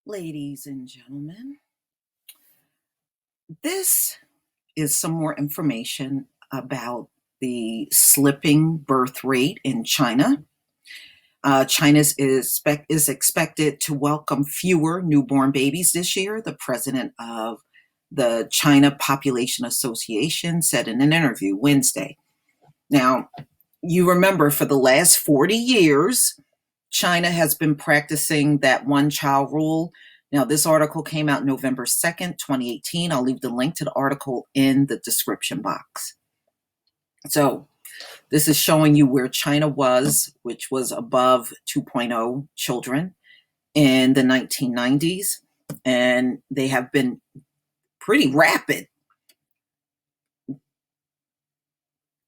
Ladies and gentlemen, this is some more information about the slipping birth rate in China. China is expected to welcome fewer newborn babies this year. The president of the China Population Association said in an interview Wednesday. Now, you remember for the last 40 years, China has been practicing that one child rule. Now, this article came out November 2nd, 2018. I'll leave the link to the article in the description box. So, this is showing you where China was, which was above 2.0 children in the 1990s. And they have been pretty rapid,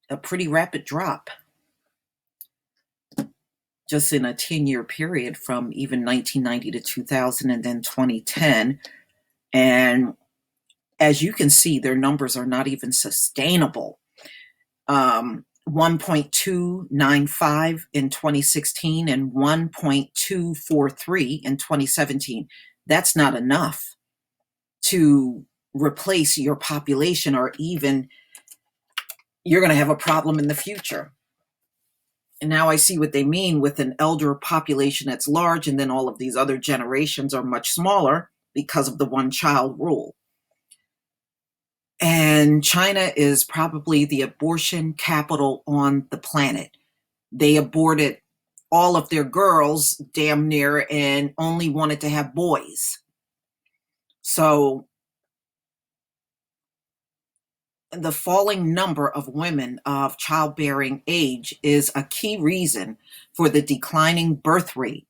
a pretty rapid drop just in a 10-year period from even 1990 to 2000 and then 2010. And as you can see, their numbers are not even sustainable. 1.295 in 2016 and 1.243 in 2017. That's not enough to replace your population, or even you're going to have a problem in the future. And now I see what they mean with an elder population that's large, and then all of these other generations are much smaller because of the one-child rule. And China is probably the abortion capital on the planet. They aborted all of their girls damn near and only wanted to have boys. So the falling number of women of childbearing age is a key reason for the declining birth rate,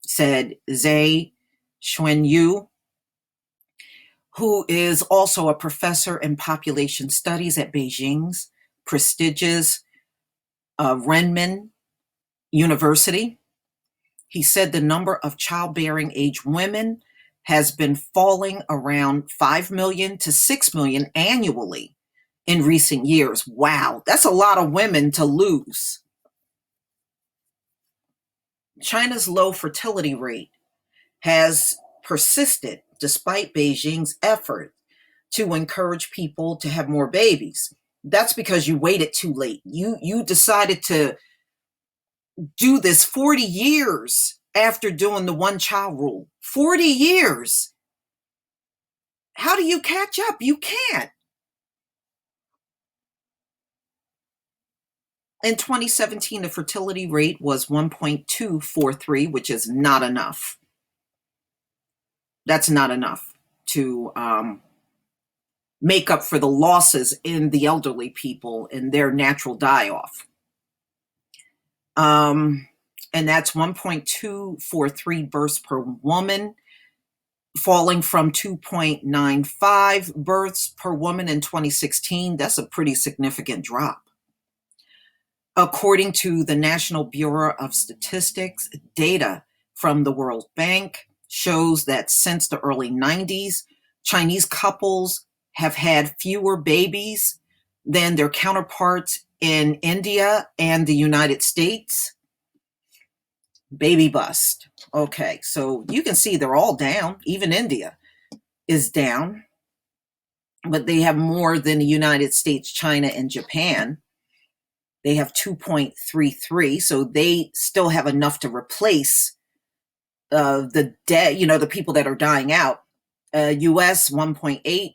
said Zhe Xuanyu, who is also a professor in population studies at Beijing's prestigious Renmin University. He said the number of childbearing age women has been falling around 5 million to 6 million annually in recent years. Wow, that's a lot of women to lose. China's low fertility rate has persisted despite Beijing's effort to encourage people to have more babies. That's because you waited too late. You decided to do this 40 years after doing the one child rule. 40 years. How do you catch up? You can't. In 2017, the fertility rate was 1.243, which is not enough. That's not enough to make up for the losses in the elderly people and their natural die-off. And that's 1.243 births per woman, falling from 2.95 births per woman in 2016. That's a pretty significant drop. According to the National Bureau of Statistics, data from the World Bank shows that since the early 90s, Chinese couples have had fewer babies than their counterparts in India and the United States. Baby bust. Okay, so you can see they're all down. Even India is down, but they have more than the United States, China, and Japan. They have 2.33, so they still have enough to replace the dead, the people that are dying out. US 1.8,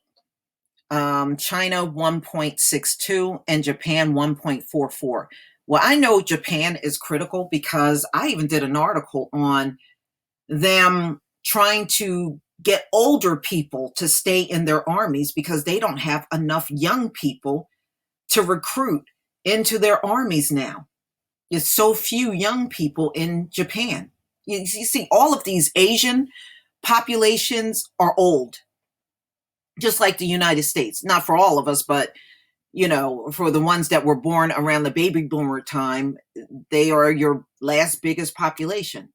China 1.62, and Japan 1.44. Well, I know Japan is critical because I even did an article on them trying to get older people to stay in their armies because they don't have enough young people to recruit into their armies now. There's so few young people in Japan. You see, all of these Asian populations are old, just like the United States. Not for all of us, but for the ones that were born around the baby boomer time, they are your last biggest population.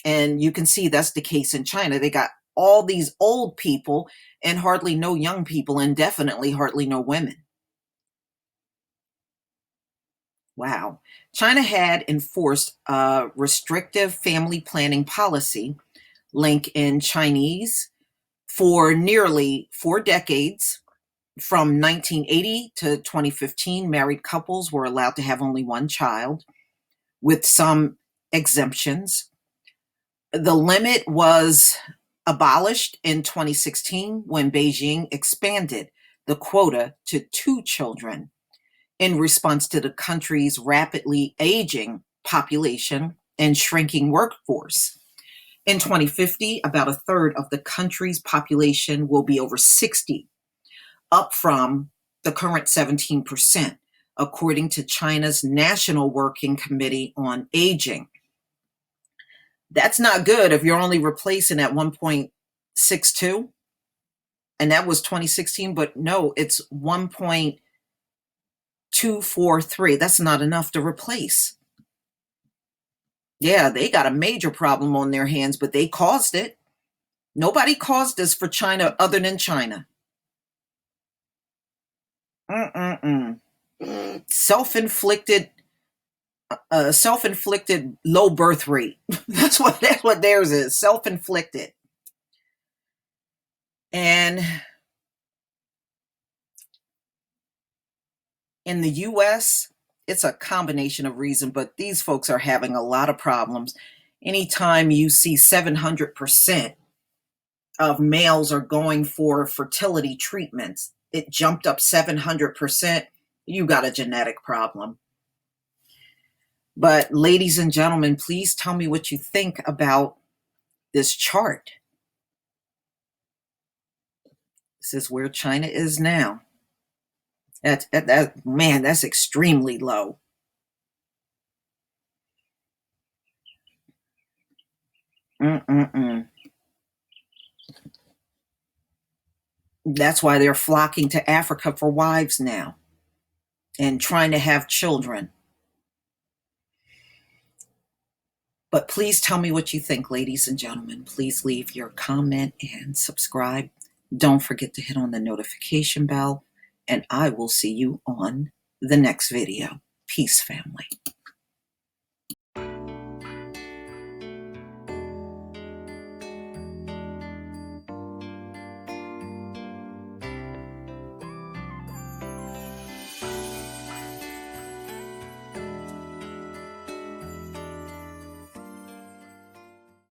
And you can see that's the case in China. They got all these old people and hardly no young people, and definitely hardly no women. Wow. China had enforced a restrictive family planning policy link in Chinese. For nearly 4 decades, from 1980 to 2015, married couples were allowed to have only one child, with some exemptions. The limit was abolished in 2016 when Beijing expanded the quota to 2 children in response to the country's rapidly aging population and shrinking workforce. In 2050, about a third of the country's population will be over 60, up from the current 17%, according to China's National Working Committee on Aging. That's not good if you're only replacing at 1.62, and that was 2016, but no, it's 1.243. That's not enough to replace. Yeah, they got a major problem on their hands, but they caused it. Nobody caused this for China other than China. Self-inflicted low birth rate. That's what theirs is. Self-inflicted. And in the US, it's a combination of reasons, but these folks are having a lot of problems. Anytime you see 700% of males are going for fertility treatments, it jumped up 700%, you got a genetic problem. But ladies and gentlemen, please tell me what you think about this chart. This is where China is now. Man, that's extremely low. That's why they're flocking to Africa for wives now and trying to have children. But please tell me what you think, ladies and gentlemen. Please leave your comment and subscribe. Don't forget to hit on the notification bell, and I will see you on the next video. Peace, family.